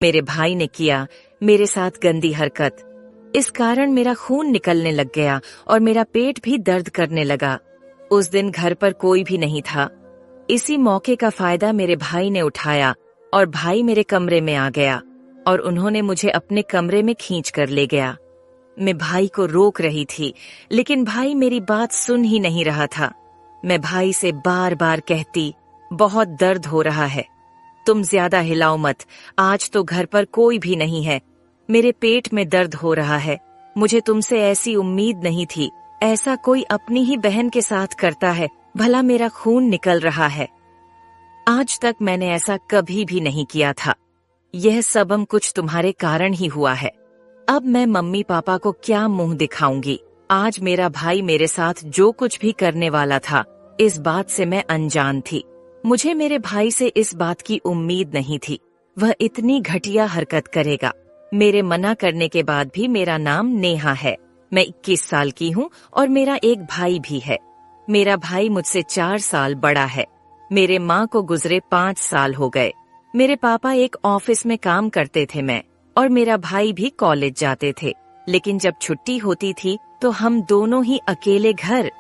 मेरे भाई ने किया मेरे साथ गंदी हरकत। इस कारण मेरा खून निकलने लग गया और मेरा पेट भी दर्द करने लगा। उस दिन घर पर कोई भी नहीं था। इसी मौके का फायदा मेरे भाई ने उठाया और भाई मेरे कमरे में आ गया और उन्होंने मुझे अपने कमरे में खींच कर ले गया। मैं भाई को रोक रही थी, लेकिन भाई मेरी बात सुन ही नहीं रहा था। मैं भाई से बार बार कहती, बहुत दर्द हो रहा है, तुम ज्यादा हिलाओ मत, आज तो घर पर कोई भी नहीं है, मेरे पेट में दर्द हो रहा है, मुझे तुमसे ऐसी उम्मीद नहीं थी, ऐसा कोई अपनी ही बहन के साथ करता है, भला मेरा खून निकल रहा है। आज तक मैंने ऐसा कभी भी नहीं किया था। यह सबम कुछ तुम्हारे कारण ही हुआ है। अब मैं मम्मी पापा को क्या मुंह दिखाऊंगी। आज मेरा भाई मेरे साथ जो कुछ भी करने वाला था, इस बात से मैं अनजान थी। मुझे मेरे भाई से इस बात की उम्मीद नहीं थी, वह इतनी घटिया हरकत करेगा। मेरे मना करने के बाद भी मेरा नाम नेहा है। मैं 21 साल की हूँ और मेरा एक भाई भी है। मेरा भाई मुझसे 4 साल बड़ा है। मेरे माँ को गुजरे 5 साल हो गए। मेरे पापा एक ऑफिस में काम करते थे, मैं और मेरा भाई भी कॉलेज जाते थे। लेकिन जब छुट्टी होती थी तो हम दोनों ही अकेले घर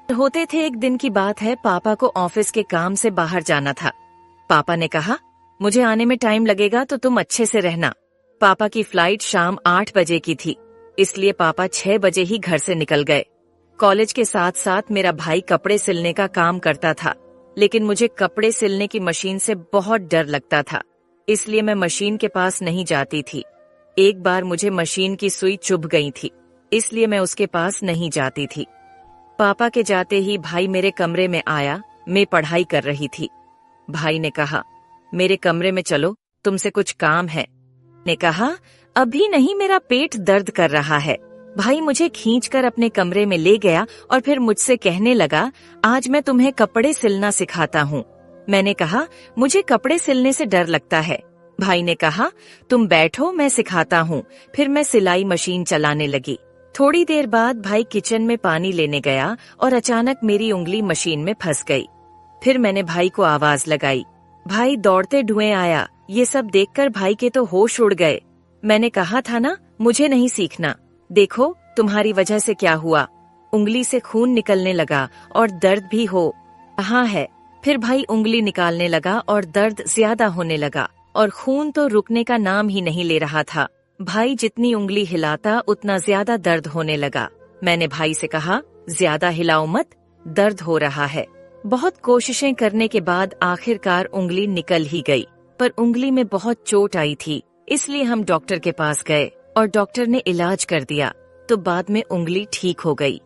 होते थे। एक दिन की बात है, पापा को ऑफिस के काम से बाहर जाना था। पापा ने कहा, मुझे आने में टाइम लगेगा तो तुम अच्छे से रहना। पापा की फ्लाइट शाम 8 बजे की थी, इसलिए पापा 6 बजे ही घर से निकल गए। कॉलेज के साथ साथ मेरा भाई कपड़े सिलने का काम करता था, लेकिन मुझे कपड़े सिलने की मशीन से बहुत डर लगता था, इसलिए मैं मशीन के पास नहीं जाती थी। एक बार मुझे मशीन की सुई चुभ गई थी, इसलिए मैं उसके पास नहीं जाती थी। पापा के जाते ही भाई मेरे कमरे में आया। मैं पढ़ाई कर रही थी। भाई ने कहा, मेरे कमरे में चलो, तुमसे कुछ काम है। ने कहा, अभी नहीं, मेरा पेट दर्द कर रहा है। भाई मुझे खींचकर अपने कमरे में ले गया और फिर मुझसे कहने लगा, आज मैं तुम्हें कपड़े सिलना सिखाता हूँ। मैंने कहा, मुझे कपड़े सिलने से डर लगता है। भाई ने कहा, तुम बैठो, मैं सिखाता हूँ। फिर मैं सिलाई मशीन चलाने लगी। थोड़ी देर बाद भाई किचन में पानी लेने गया और अचानक मेरी उंगली मशीन में फंस गई। फिर मैंने भाई को आवाज लगाई। भाई दौड़ते धुएं आया। ये सब देखकर भाई के तो होश उड़ गए। मैंने कहा था ना, मुझे नहीं सीखना। देखो तुम्हारी वजह से क्या हुआ, उंगली से खून निकलने लगा और दर्द भी हो रहा है। फिर भाई उंगली निकालने लगा और दर्द ज्यादा होने लगा और खून तो रुकने का नाम ही नहीं ले रहा था। भाई जितनी उंगली हिलाता उतना ज्यादा दर्द होने लगा। मैंने भाई से कहा, ज्यादा हिलाओ मत, दर्द हो रहा है। बहुत कोशिशें करने के बाद आखिरकार उंगली निकल ही गई, पर उंगली में बहुत चोट आई थी, इसलिए हम डॉक्टर के पास गए और डॉक्टर ने इलाज कर दिया, तो बाद में उंगली ठीक हो गई।